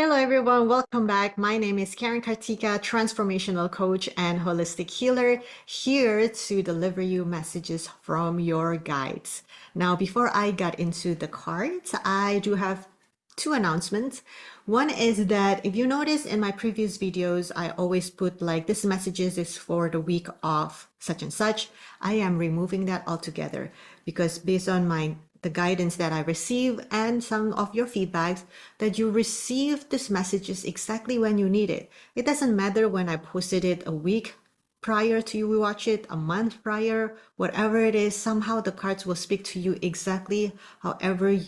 Hello, everyone. Welcome back. My name is Karen Kartika, transformational coach and holistic healer, here to deliver you messages from your guides. Now, before I get into the cards, I do have two announcements. One is that if you notice in my previous videos, I always put like this messages is for the week of such and such. I am removing that altogether because based on the guidance that I receive and some of your feedbacks that you receive these messages exactly when you need it. It doesn't matter when I posted it a week prior to you watch it, a month prior, whatever it is, somehow the cards will speak to you exactly however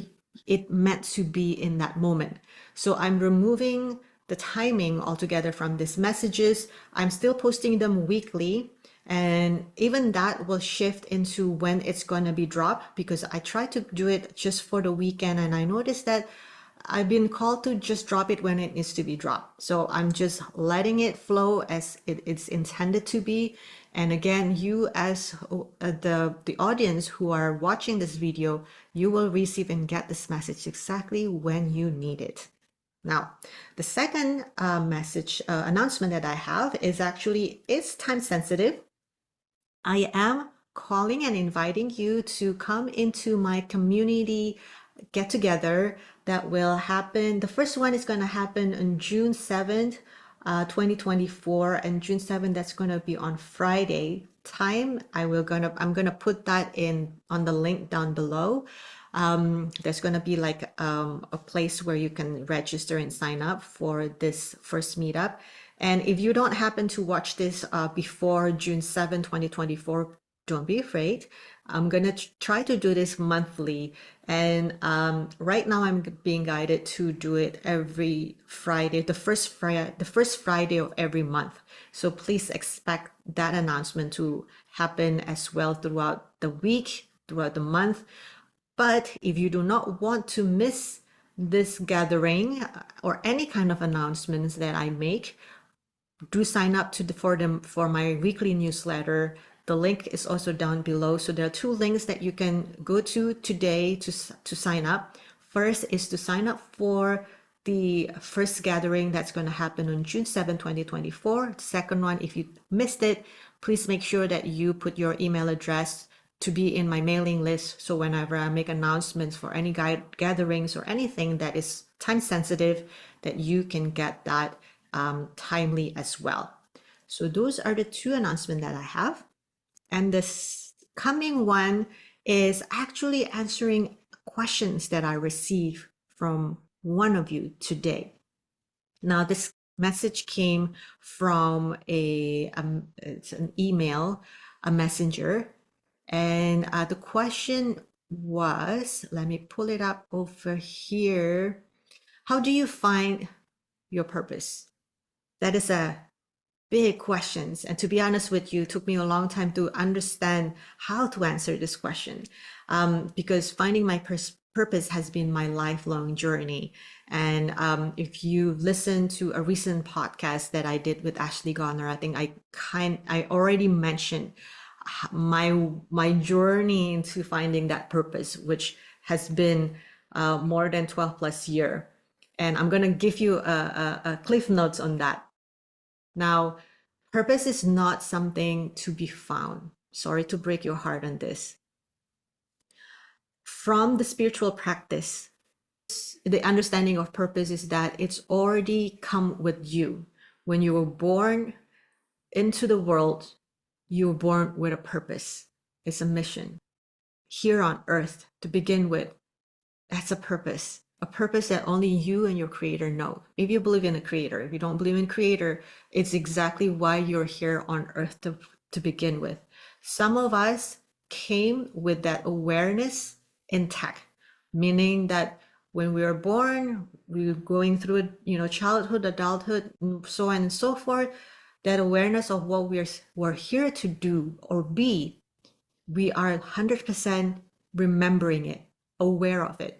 it meant to be in that moment. So I'm removing the timing altogether from these messages. I'm still posting them weekly. And even that will shift into when it's going to be dropped because I try to do it just for the weekend. And I noticed that I've been called to just drop it when it needs to be dropped. So I'm just letting it flow as it's intended to be. And again, you as the audience who are watching this video, you will receive and get this message exactly when you need it. Now, the second announcement that I have is actually, it's time sensitive. I am calling and inviting you to come into my community get together that will happen. The first one is going to happen on June 7th, 2024, and June 7th, that's going to be on Friday time. I'm going to put that in on the link down below. There's going to be like a place where you can register and sign up for this first meetup. And if you don't happen to watch this before June 7, 2024, don't be afraid. I'm going to try to do this monthly. And right now I'm being guided to do it every Friday, the first Friday of every month. So please expect that announcement to happen as well throughout the week, throughout the month. But if you do not want to miss this gathering or any kind of announcements that I make, do sign up for my weekly newsletter. The link is also down below. So there are two links that you can go to today to sign up. First is to sign up for the first gathering that's going to happen on June 7, 2024. The second one, if you missed it, please make sure that you put your email address to be in my mailing list. So whenever I make announcements for any gatherings or anything that is time sensitive, that you can get that timely as well. So those are the two announcements that I have. And this coming one is actually answering questions that I received from one of you today. Now, this message came from it's an email, a messenger. And the question was, let me pull it up over here. How do you find your purpose? That is a big question. And to be honest with you, it took me a long time to understand how to answer this question because finding my purpose has been my lifelong journey. And if you listen to a recent podcast that I did with Ashley Garner, I think I already mentioned my journey into finding that purpose, which has been more than 12 plus years. And I'm going to give you a cliff notes on that. Now, purpose is not something to be found. Sorry to break your heart on this. From the spiritual practice, the understanding of purpose is that it's already come with you. When you were born into the world, you were born with a purpose. It's a mission. Here on earth, to begin with, that's a purpose that only you and your creator know. If you believe in a creator, if you don't believe in creator, it's exactly why you're here on earth to begin with. Some of us came with that awareness intact, meaning that when we were born, we were going through, childhood, adulthood, so on and so forth, that awareness of what we're here to do or be, we are 100% remembering it, aware of it.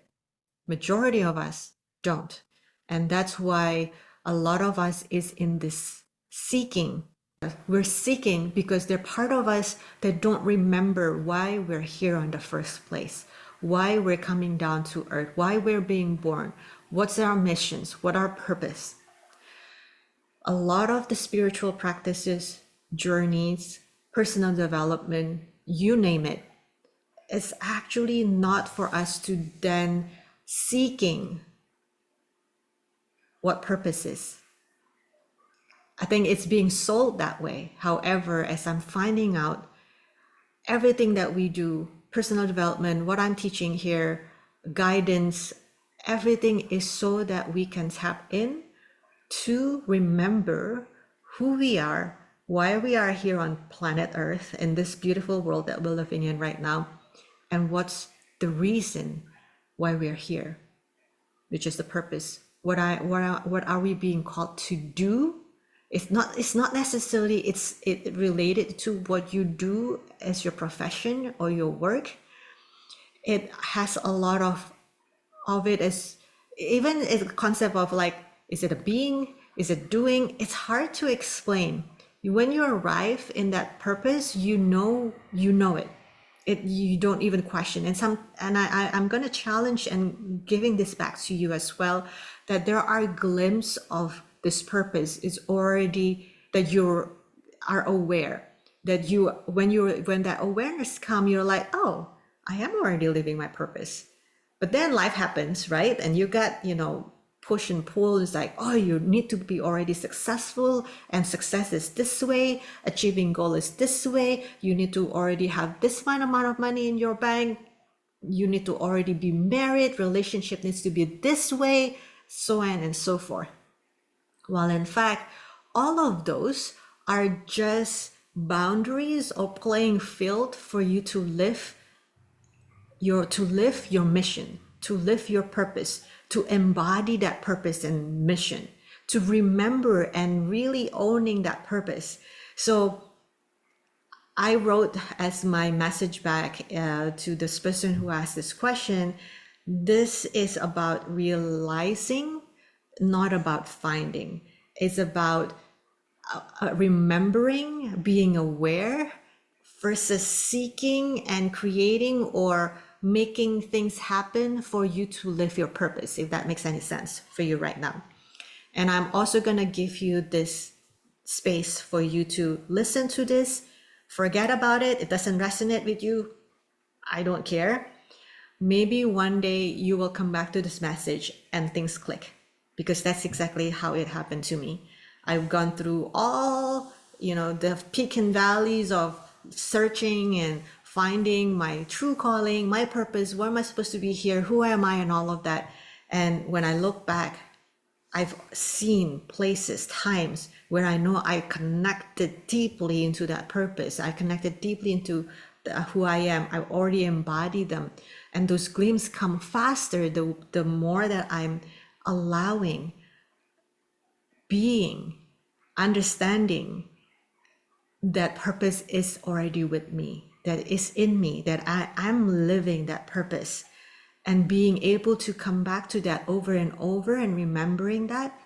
Majority of us don't. And that's why a lot of us is in this seeking. We're seeking because they're part of us that don't remember why we're here in the first place, why we're coming down to earth, why we're being born, What's our missions? What our purpose? A lot of the spiritual practices, journeys, personal development, you name it, it's actually not for us to then seeking what purpose is. I think it's being sold that way. However, as I'm finding out, everything that we do, personal development, what I'm teaching here, guidance, everything is so that we can tap in to remember who we are, why we are here on planet Earth in this beautiful world that we're living in right now, and what's the reason why we're here, which is the purpose. What are we being called to do? It's not necessarily it related to what you do as your profession or your work. It has a lot of it as even a concept of like, is it a being? Is it doing? It's hard to explain. When you arrive in that purpose, you know it. You don't even question. I'm gonna challenge and giving this back to you as well, that there are glimpses of this purpose is already that you are aware that when that awareness come, you're like, oh, I am already living my purpose. But then life happens, right? And you got, push and pull. It's like, oh, you need to be already successful, and success is this way, achieving goal is this way. You need to already have this fine amount of money in your bank. You need to already be married. Relationship needs to be this way, so on and so forth. Well, in fact, all of those are just boundaries or playing field for you to live your mission, to live your purpose, to embody that purpose and mission, to remember and really owning that purpose. So I wrote as my message back to this person who asked this question, this is about realizing, not about finding. It's about remembering, being aware versus seeking and creating or making things happen for you to live your purpose, if that makes any sense for you right now. And I'm also going to give you this space for you to listen to this. Forget about it. It doesn't resonate with you. I don't care. Maybe one day you will come back to this message and things click, because that's exactly how it happened to me. I've gone through all, the peak and valleys of searching and finding my true calling, my purpose, where am I supposed to be here, who am I, and all of that. And when I look back, I've seen places, times where I know I connected deeply into that purpose. I connected deeply into who I am. I already embodied them. And those glimpses come faster the more that I'm allowing, being, understanding that purpose is already with me, that is in me, that I'm living that purpose. And being able to come back to that over and over and remembering that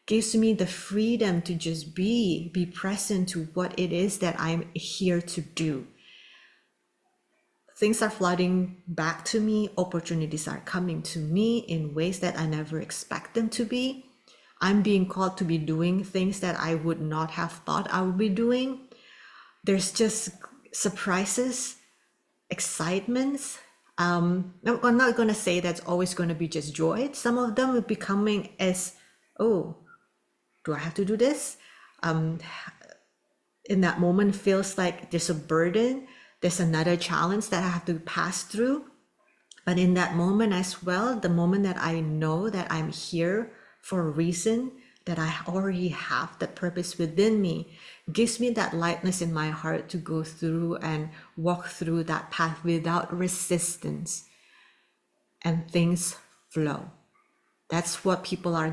gives me the freedom to just be present to what it is that I'm here to do. Things are flooding back to me. Opportunities are coming to me in ways that I never expect them to be. I'm being called to be doing things that I would not have thought I would be doing. There's just surprises, excitements. I'm not going to say that's always going to be just joy. Some of them will be coming as, oh, do I have to do this? In that moment, feels like there's a burden. There's another challenge that I have to pass through. But in that moment as well, the moment that I know that I'm here for a reason, that I already have that purpose within me, gives me that lightness in my heart to go through and walk through that path without resistance, and things flow. That's what people are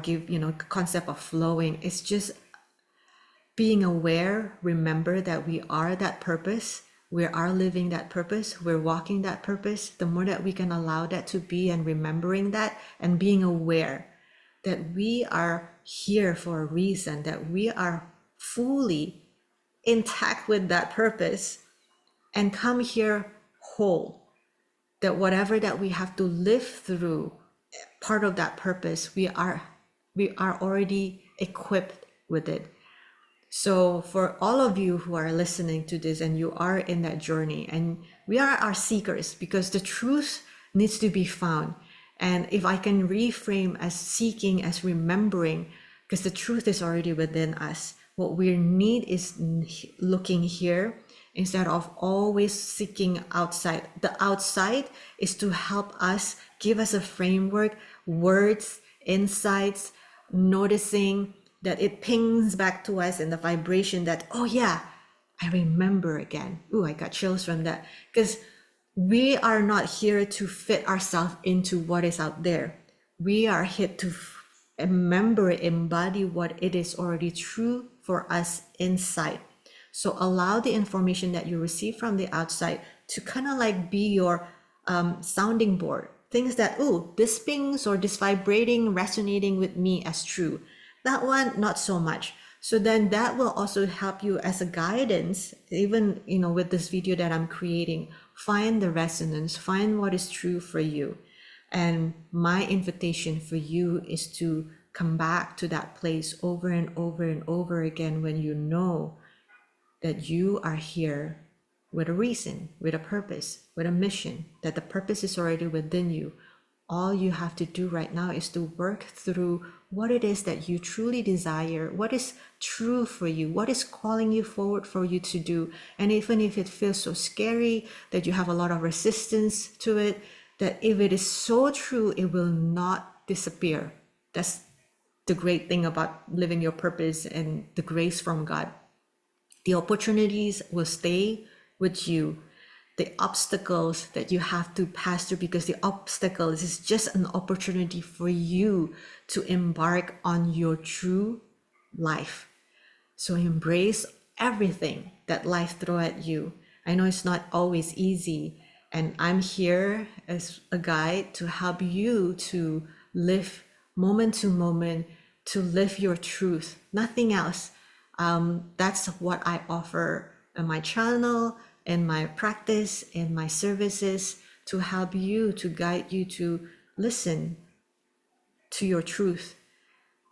concept of flowing. It's just being aware, remember that we are that purpose. We are living that purpose. We're walking that purpose. The more that we can allow that to be, and remembering that and being aware that we are here for a reason, that we are fully intact with that purpose and come here whole, that whatever that we have to live through part of that purpose, we are already equipped with it. So for all of you who are listening to this and you are in that journey, and we are our seekers, because the truth needs to be found. And if I can reframe as seeking as remembering, because the truth is already within us, what we need is looking here instead of always seeking outside. The outside is to help us, give us a framework, words, insights, noticing that it pings back to us in the vibration that, oh yeah, I remember again. Ooh, I got chills from that. Because we are not here to fit ourselves into what is out there. We are here to remember, embody what it is already true for us inside. So allow the information that you receive from the outside to kind of like be your sounding board. Things that, ooh, this pings or this vibrating, resonating with me as true. That one, not so much. So then that will also help you as a guidance, even, with this video that I'm creating, find the resonance, find what is true for you. And my invitation for you is to come back to that place over and over and over again when you know that you are here with a reason, with a purpose, with a mission, that the purpose is already within you. All you have to do right now is to work through what it is that you truly desire, what is true for you, what is calling you forward for you to do. And even if it feels so scary, that you have a lot of resistance to it, that if it is so true, it will not disappear. That's the great thing about living your purpose and the grace from God. The opportunities will stay with you. The obstacles that you have to pass through, because the obstacles is just an opportunity for you to embark on your true life. So embrace everything that life throws at you. I know it's not always easy, and I'm here as a guide to help you to live moment to moment, to live your truth, nothing else. That's what I offer on my channel, in my practice, in my services, to help you, to guide you to listen to your truth,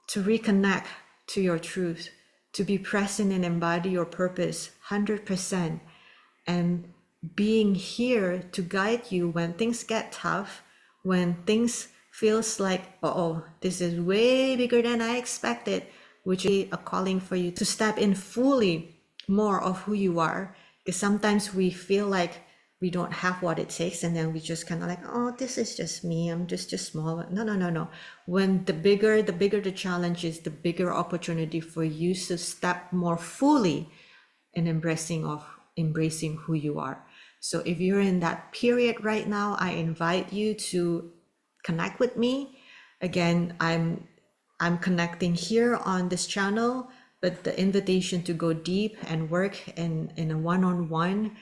to reconnect to your truth, to be present and embody your purpose 100%, and being here to guide you when things get tough, when things feels like, oh, this is way bigger than I expected, which is a calling for you to step in fully more of who you are. Because sometimes we feel like we don't have what it takes, and then we just kind of like, oh, this is just me, I'm just small. No. When the bigger the challenge is, the bigger opportunity for you to step more fully in embracing who you are. So if you're in that period right now, I invite you to connect with me. Again, I'm connecting here on this channel, but the invitation to go deep and work in a one-on-one,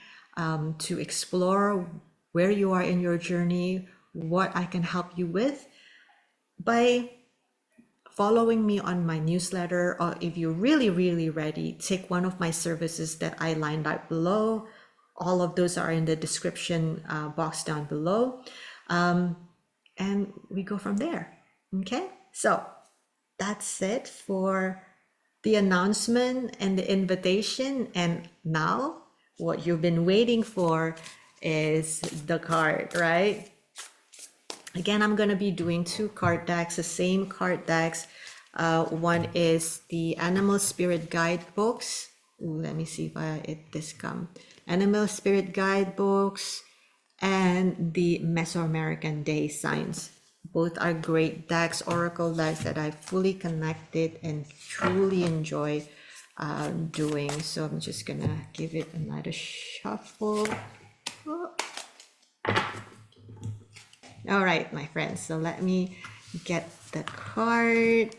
to explore where you are in your journey, what I can help you with, by following me on my newsletter, or if you're really ready, take one of my services that I lined up below. All of those are in the description box down below, and we go from there. Okay, so that's it for the announcement and the invitation. And now what you've been waiting for is the card, right? Again, I'm going to be doing 2 card decks, the same card decks. One is the Animal Spirit Guidebooks. Ooh, let me see if this come. Animal Spirit Guidebooks and the Mesoamerican Day Signs. Both are great decks, oracle decks that I fully connected and truly enjoy doing. So I'm just going to give it another shuffle. Oh. All right, my friends, so let me get the card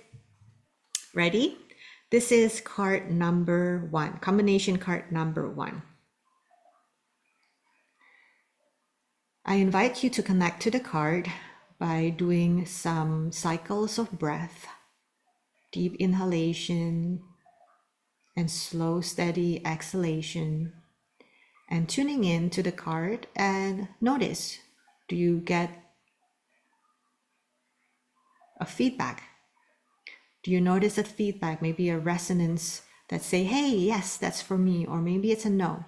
ready. This is card number 1, combination card number 1. I invite you to connect to the card by doing some cycles of breath, deep inhalation and slow, steady exhalation, and tuning in to the card and notice, do you get a feedback? Do you notice that feedback, maybe a resonance that say, hey, yes, that's for me, or maybe it's a no?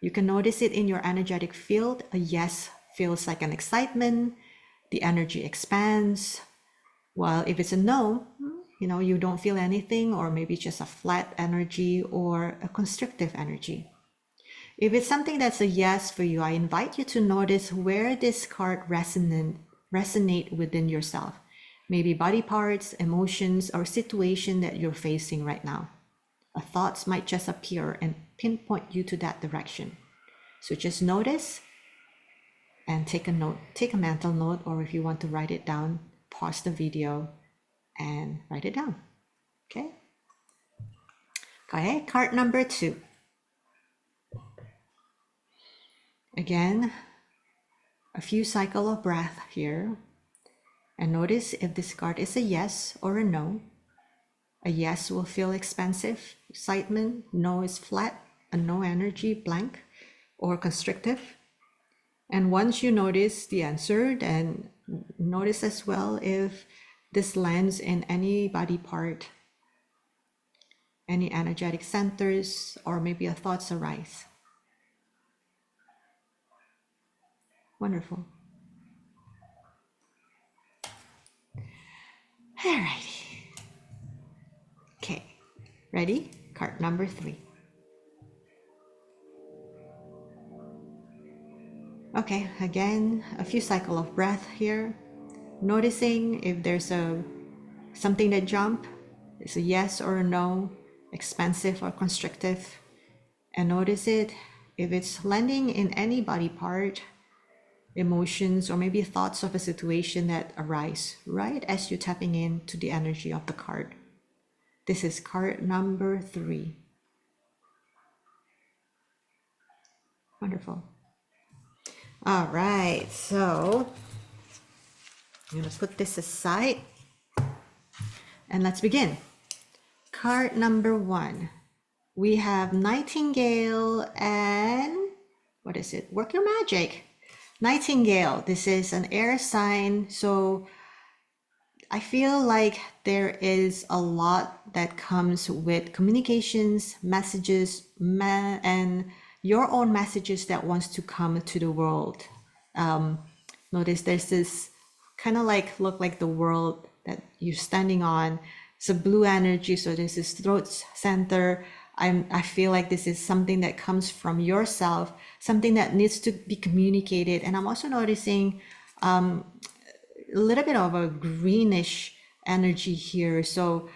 You can notice it in your energetic field. A yes feels like an excitement, the energy expands, while if it's a no, you don't feel anything, or maybe just a flat energy or a constrictive energy. If it's something that's a yes for you, I invite you to notice where this card resonate within yourself. Maybe body parts, emotions, or situation that you're facing right now. Thoughts might just appear and pinpoint you to that direction. So just notice and take a note, take a mental note, or if you want to write it down, pause the video and write it down. Okay. Okay, card number 2. Again, a few cycle of breath here. And notice if this card is a yes or a no. A yes will feel expansive, excitement. No is flat, a no energy, blank, or constrictive. And once you notice the answer, then notice as well if this lands in any body part, any energetic centers, or maybe a thoughts arise. Wonderful. Alrighty. Okay, ready? Card number 3. Okay, again, a few cycle of breath here. Noticing if there's something that jump, it's a yes or a no, expansive or constrictive. And notice it if it's landing in any body part, emotions, or maybe thoughts of a situation that arise right as you're tapping into the energy of the card. This is card number 3. Wonderful. All right, so I'm going to put this aside and let's begin. Card number 1. We have Nightingale and what is it? Work your magic. Nightingale. This is an air sign. So I feel like there is a lot that comes with communications, messages, and your own messages that wants to come to the world. Notice there's this kind of like look like the world that you're standing on. It's a blue energy. So this is throat center. I feel like this is something that comes from yourself, something that needs to be communicated. And I'm also noticing a little bit of a greenish energy here. So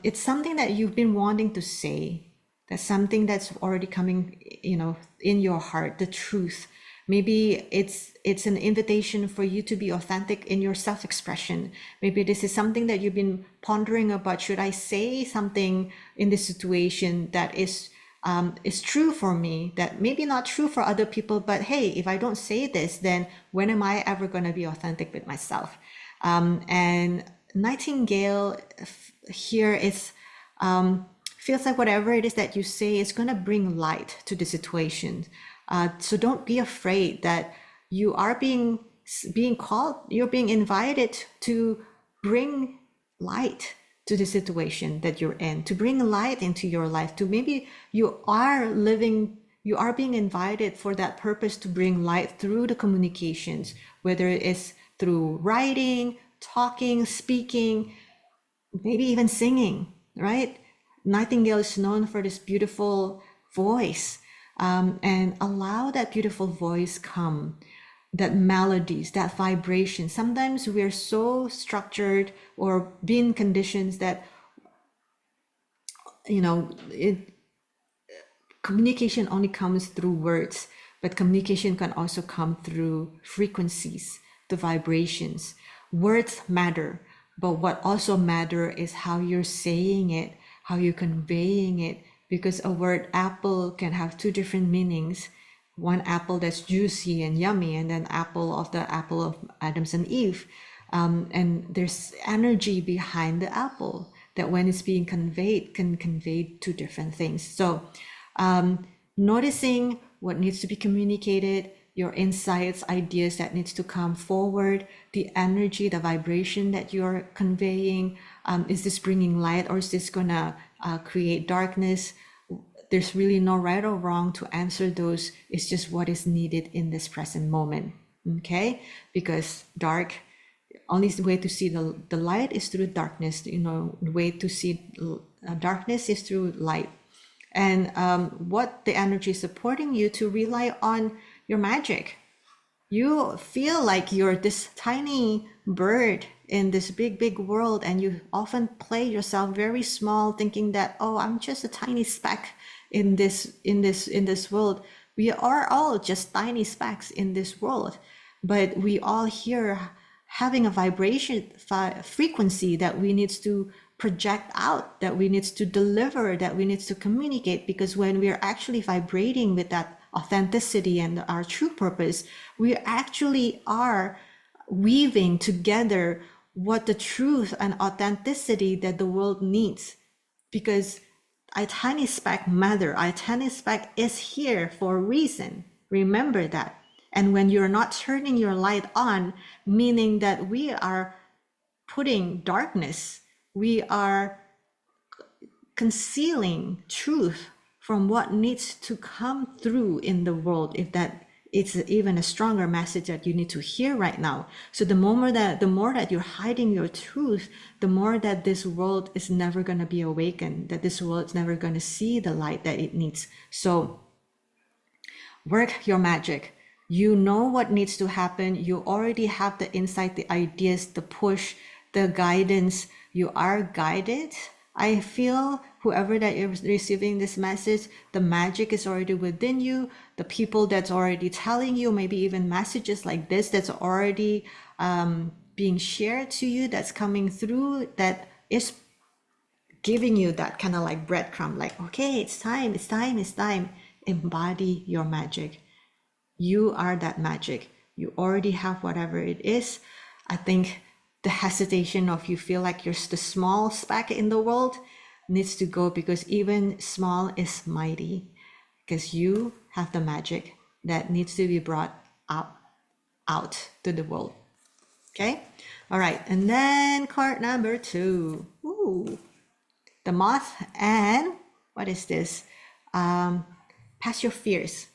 it's something that you've been wanting to say. That's something that's already coming, in your heart, the truth. Maybe it's an invitation for you to be authentic in your self-expression. Maybe this is something that you've been pondering about. Should I say something in this situation that is true for me, that maybe not true for other people, but hey, if I don't say this, then when am I ever going to be authentic with myself? And Nightingale here is feels like whatever it is that you say is going to bring light to the situation. So don't be afraid that you are being called, you're being invited to bring light to the situation that you're in, to bring light into your life, to maybe you are being invited for that purpose to bring light through the communications, whether it is through writing, talking, speaking, maybe even singing, right? Nightingale is known for this beautiful voice. And allow that beautiful voice come, that melodies, that vibration. Sometimes we're so structured or being conditions that, communication only comes through words, but communication can also come through frequencies, the vibrations. Words matter, but what also matter is how you're saying it, how you're conveying it. Because a word apple can have 2 different meanings. One apple that's juicy and yummy, and then apple of Adams and Eve. And there's energy behind the apple that when it's being conveyed can convey 2 different things. So noticing what needs to be communicated, your insights, ideas that needs to come forward, the energy, the vibration that you're conveying. Is this bringing light, or is this gonna create darkness? There's really no right or wrong to answer those. It's just what is needed in this present moment. Okay, because only the way to see the light is through darkness. The way to see darkness is through light. And what the energy is supporting you to rely on your magic. You feel like you're this tiny bird in this big world, and you often play yourself very small, thinking that, oh, I'm just a tiny speck in this world. We are all just tiny specks in this world, but we all here having a vibration frequency that we need to project out, that we need to deliver, that we need to communicate. Because when we are actually vibrating with that authenticity and our true purpose, we actually are weaving together what the truth and authenticity that the world needs. Because a tiny speck matter, a tiny speck is here for a reason. Remember that. And when you're not turning your light on, meaning that we are putting darkness, we are concealing truth from what needs to come through in the world, if that it's even a stronger message that you need to hear right now. So the more that you're hiding your truth, the more that this world is never going to be awakened, that this world is never going to see the light that it needs. So work your magic. You know what needs to happen. You already have the insight, the ideas, the push, the guidance. You are guided. I feel whoever that is receiving this message, the magic is already within you. The people that's already telling you, maybe even messages like this that's already being shared to you, that's coming through, that is giving you that kind of like breadcrumb, like, okay, it's time, it's time, it's time. Embody your magic. You are that magic. You already have whatever it is. I think the hesitation of you feel like you're the small speck in the world needs to go, because even small is mighty, because you have the magic that needs to be brought out to the world. Okay. All right. And then card number 2. Ooh, the moth. And what is this? Past your fears.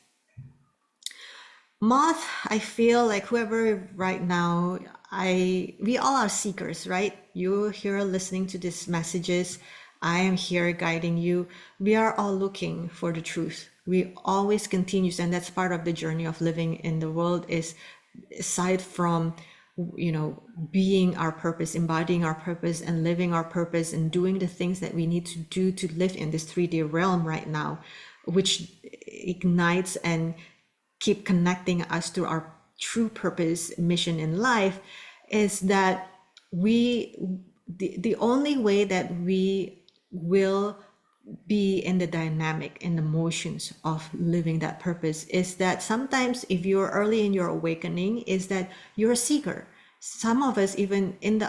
Moth, I feel like whoever right now, we all are seekers, right? You're here listening to these messages. I am here guiding you. We are all looking for the truth. We always continues, and that's part of the journey of living in the world, is aside from, being our purpose, embodying our purpose and living our purpose and doing the things that we need to do to live in this 3D realm right now, which ignites and keep connecting us to our true purpose, mission in life, is that the only way that we will be in the dynamic, in the motions of living that purpose, is that sometimes if you're early in your awakening, is that you're a seeker. Some of us, even in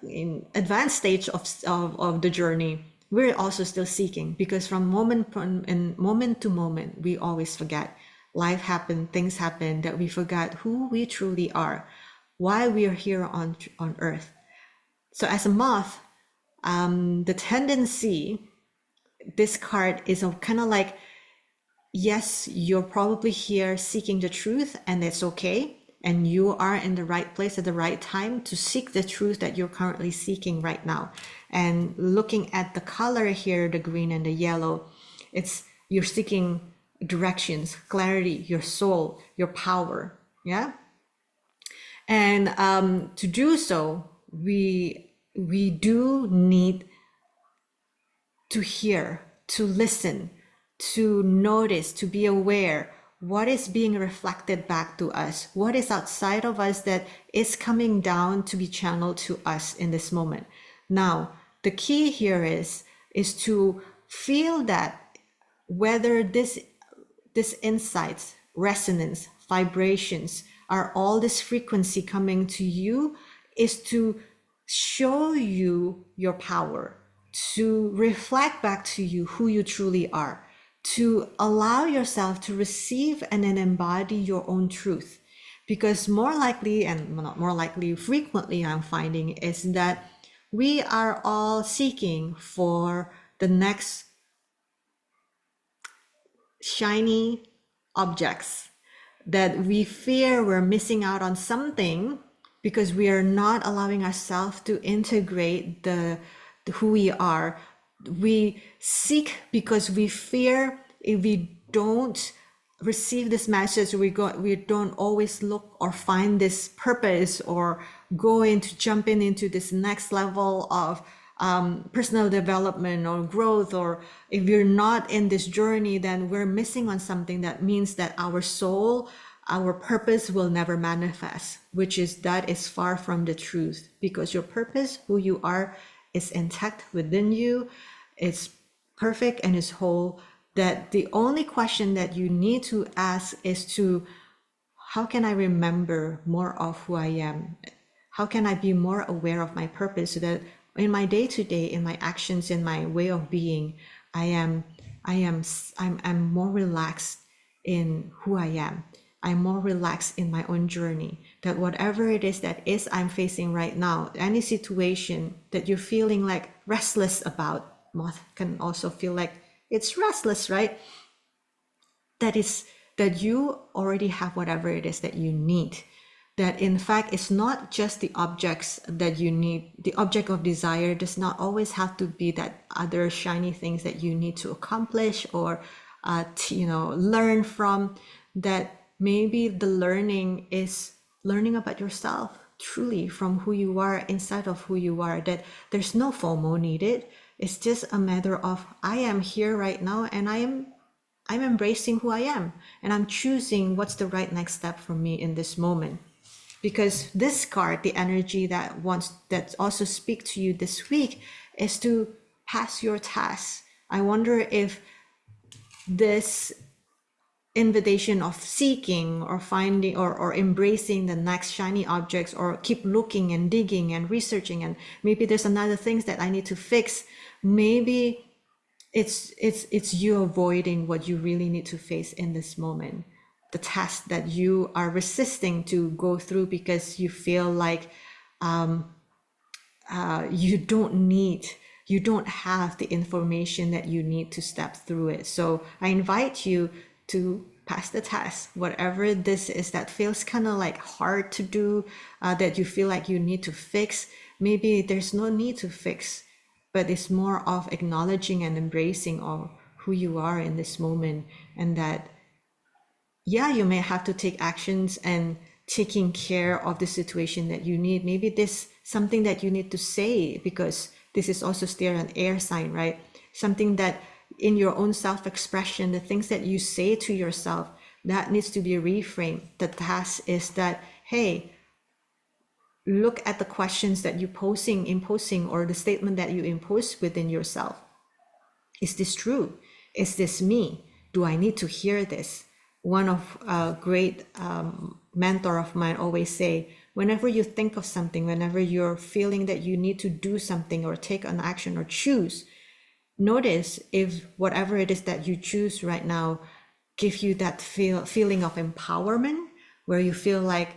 in advanced stage of the journey, we're also still seeking, because from moment to moment, we always forget. Life happened, things happen, that we forgot who we truly are, why we are here on earth. So as a moth, the tendency, this card is kind of like, yes, you're probably here seeking the truth, and it's okay. And you are in the right place at the right time to seek the truth that you're currently seeking right now. And looking at the color here, the green and the yellow, you're seeking directions, clarity, your soul, your power. Yeah. And to do so, we do need to hear, to listen, to notice, to be aware what is being reflected back to us, what is outside of us that is coming down to be channeled to us in this moment. Now, the key here is to feel that whether this insights, resonance, vibrations are all this frequency coming to you, is to show you your power, to reflect back to you who you truly are, to allow yourself to receive and then embody your own truth. Because more likely, and not more likely, frequently I'm finding is that we are all seeking for the next shiny objects, that we fear we're missing out on something because we are not allowing ourselves to integrate the who we are. We seek because we fear if we don't receive this message, we don't always look or find this purpose or jump into this next level of personal development or growth, or if you're not in this journey, then we're missing on something. That means that our soul, our purpose will never manifest, that is far from the truth, because your purpose, who you are, is intact within you. It's perfect and is whole. That the only question that you need to ask is to, how can I remember more of who I am? How can I be more aware of my purpose, so that in my day-to-day, in my actions, in my way of being, I'm more relaxed in who I am. I'm more relaxed in my own journey. That whatever it is I'm facing right now, any situation that you're feeling like restless about, moth can also feel like it's restless, right? That you already have whatever it is that you need. That in fact, it's not just the objects that you need. The object of desire does not always have to be that other shiny things that you need to accomplish or learn from. That maybe the learning is learning about yourself truly, from who you are, inside of who you are. That there's no FOMO needed. It's just a matter of, I am here right now, and I'm embracing who I am, and I'm choosing what's the right next step for me in this moment. Because this card, the energy that also speak to you this week, is to pass your tasks. I wonder if this invitation of seeking or finding or embracing the next shiny objects, or keep looking and digging and researching, and maybe there's another things that I need to fix. Maybe it's you avoiding what you really need to face in this moment, the task that you are resisting to go through because you feel like you don't have the information that you need to step through it. So I invite you to pass the test, whatever this is that feels kind of like hard to do, that you feel like you need to fix. Maybe there's no need to fix, but it's more of acknowledging and embracing of who you are in this moment. And that, yeah, you may have to take actions and taking care of the situation that you need. Maybe this something that you need to say, because this is also still an air sign, right? Something that in your own self-expression, the things that you say to yourself, that needs to be reframed. The task is that, hey, look at the questions that you're imposing, or the statement that you impose within yourself. Is this true? Is this me? Do I need to hear this? One of a great mentor of mine always say, whenever you think of something, whenever you're feeling that you need to do something or take an action or choose, notice if whatever it is that you choose right now give you that feeling of empowerment, where you feel like,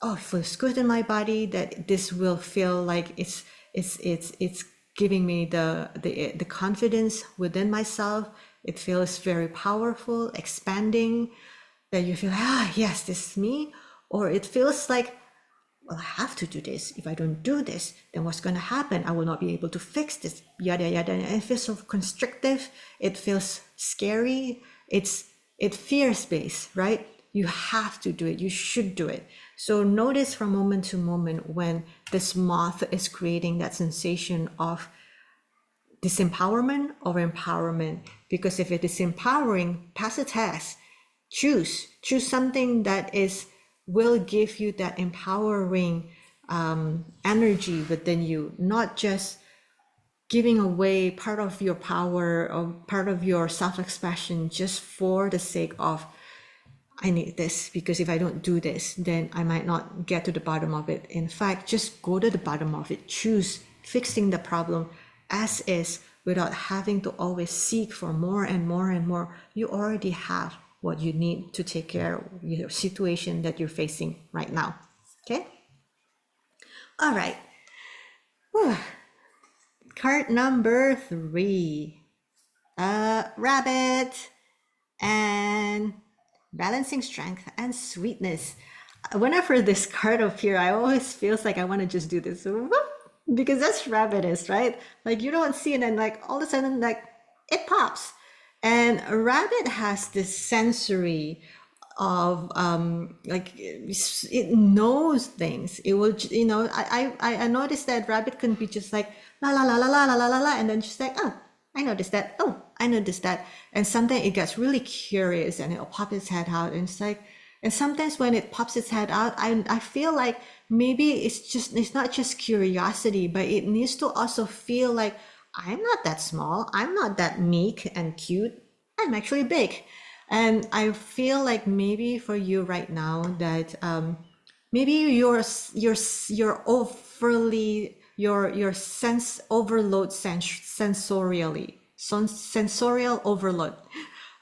oh, it feels good in my body, that this will feel like it's giving me the confidence within myself. It feels very powerful, expanding, that you feel, yes, this is me. Or it feels like, well, I have to do this. If I don't do this, then what's going to happen? I will not be able to fix this, yada, yada. And it feels so constrictive. It feels scary. It fears-based, right? You have to do it. You should do it. So notice from moment to moment when this moth is creating that sensation of disempowerment or empowerment. Because if it is empowering, pass a test. Choose something that will give you that empowering energy within you, not just giving away part of your power or part of your self-expression just for the sake of, I need this, because if I don't do this, then I might not get to the bottom of it. In fact, just go to the bottom of it. Choose fixing the problem as is, without having to always seek for more and more and more. You already have what you need to take care of your situation that you're facing right now. Okay. All right. Whew. Card number 3. Rabbit and balancing strength and sweetness. When I've heard this card appear, I always feels like I want to just do this whoop, because that's rabbit is, right? Like you don't see it and like all of a sudden like it pops. And a rabbit has this sensory of like it knows things. It will, I noticed that rabbit can be just like la la la la la la la la la, and then just like, oh, I noticed that. Oh, I noticed that. And sometimes it gets really curious and it'll pop its head out. And it's like, and sometimes when it pops its head out, I feel like maybe it's not just curiosity, but it needs to also feel like I'm not that small. I'm not that meek and cute. I'm actually big. And I feel like maybe for you right now that maybe you're overly your sense overload sensorially, sensorial overload,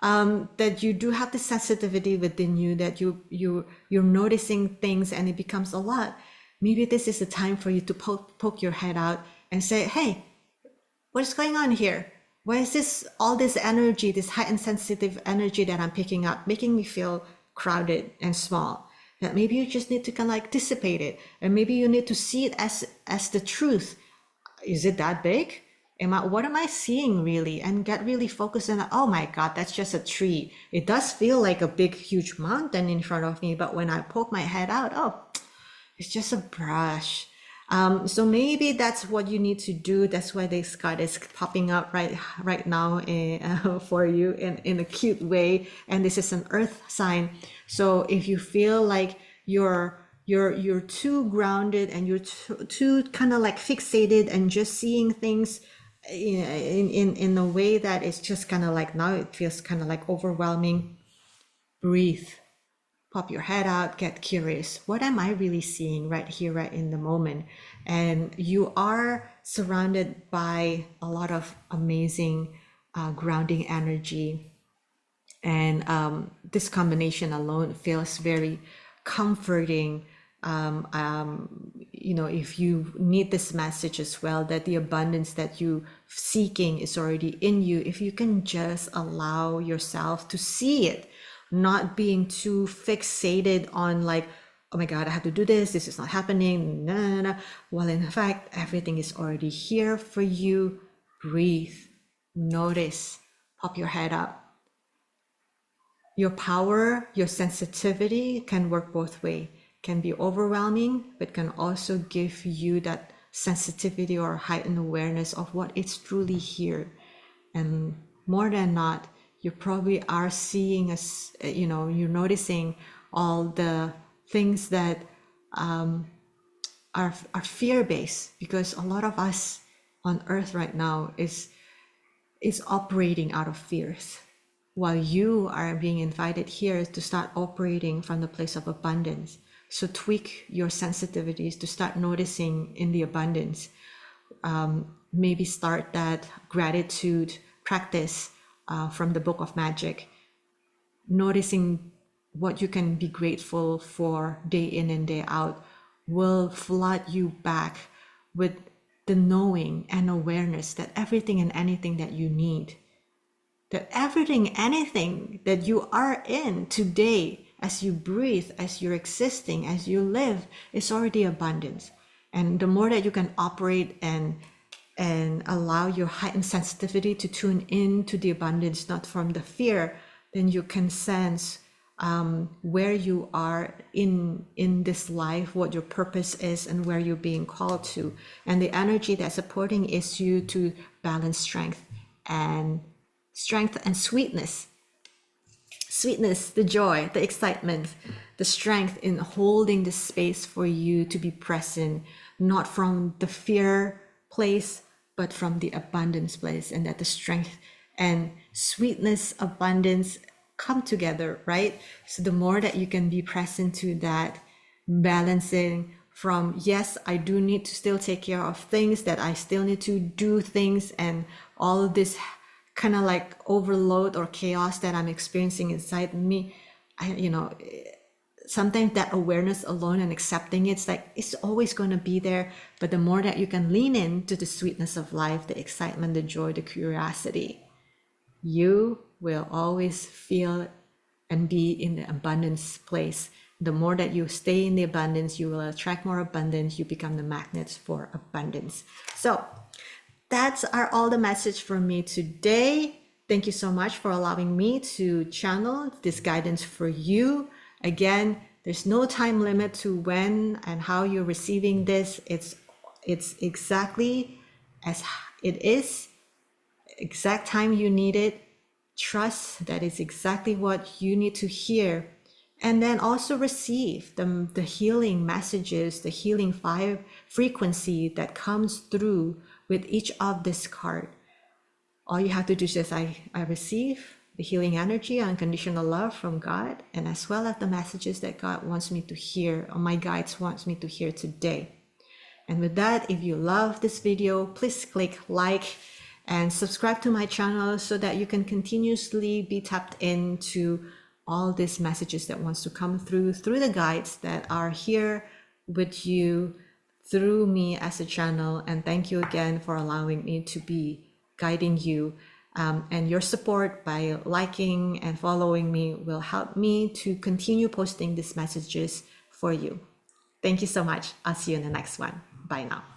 that you do have the sensitivity within you, that you're noticing things and it becomes a lot. Maybe this is the time for you to poke your head out and say, hey, what's going on here? Why is this all this energy, this heightened sensitive energy that I'm picking up, making me feel crowded and small? That maybe you just need to kind of like dissipate it, and maybe you need to see it as the truth. Is it that big? What am I seeing really? And get really focused on, oh my God, that's just a tree. It does feel like a big, huge mountain in front of me, but when I poke my head out, oh, it's just a brush. So maybe that's what you need to do. That's why this card is popping up right now for you in a cute way. And this is an earth sign. So if you feel like you're too grounded and you're too kind of like fixated and just seeing things in a way that it's just kind of like, now it feels kind of like overwhelming, breathe. Pop your head out, get curious. What am I really seeing right here, right in the moment? And you are surrounded by a lot of amazing grounding energy. And this combination alone feels very comforting. If you need this message as well, that the abundance that you seeking is already in you, if you can just allow yourself to see it, not being too fixated on like, oh my God, I have to do this is not happening. No. Well, in fact, everything is already here for you. Breathe, notice, pop your head up. Your power, your sensitivity can work both ways. Can be overwhelming, but can also give you that sensitivity or heightened awareness of what is truly here. And more than not, you probably are seeing you're noticing all the things that are fear-based, because a lot of us on earth right now is operating out of fears, while you are being invited here to start operating from the place of abundance. So tweak your sensitivities to start noticing in the abundance. Maybe start that gratitude practice from the Book of Magic, noticing what you can be grateful for day in and day out will flood you back with the knowing and awareness that everything and anything that you need, that everything, anything that you are in today, as you breathe, as you're existing, as you live, is already abundance. And the more that you can operate and allow your heightened sensitivity to tune in to the abundance, not from the fear, then you can sense where you are in this life, what your purpose is, and where you're being called to. And the energy that's supporting is you to balance strength and sweetness. Sweetness, the joy, the excitement, the strength in holding the space for you to be present, not from the fear place, but from the abundance place, and that the strength and sweetness, abundance come together, right? So the more that you can be present to that, balancing from, yes, I do need to still take care of things, that I still need to do things, and all of this kind of like overload or chaos that I'm experiencing inside me. Sometimes that awareness alone and accepting it's like it's always going to be there. But the more that you can lean into the sweetness of life, the excitement, the joy, the curiosity, you will always feel and be in the abundance place. The more that you stay in the abundance, you will attract more abundance. You become the magnets for abundance. So that's all the message from me today. Thank you so much for allowing me to channel this guidance for you. Again, there's no time limit to when and how you're receiving this. It's exactly as it is, exact time you need it. Trust that is exactly what you need to hear. And then also receive the healing messages, the healing frequency that comes through with each of this card. All you have to do is just, I receive the healing energy, unconditional love from God, and as well as the messages that God wants me to hear, or my guides wants me to hear today. And with that, if you love this video, please click like and subscribe to my channel so that you can continuously be tapped into all these messages that wants to come through the guides that are here with you through me as a channel. And thank you again for allowing me to be guiding you. And your support by liking and following me will help me to continue posting these messages for you. Thank you so much. I'll see you in the next one. Bye now.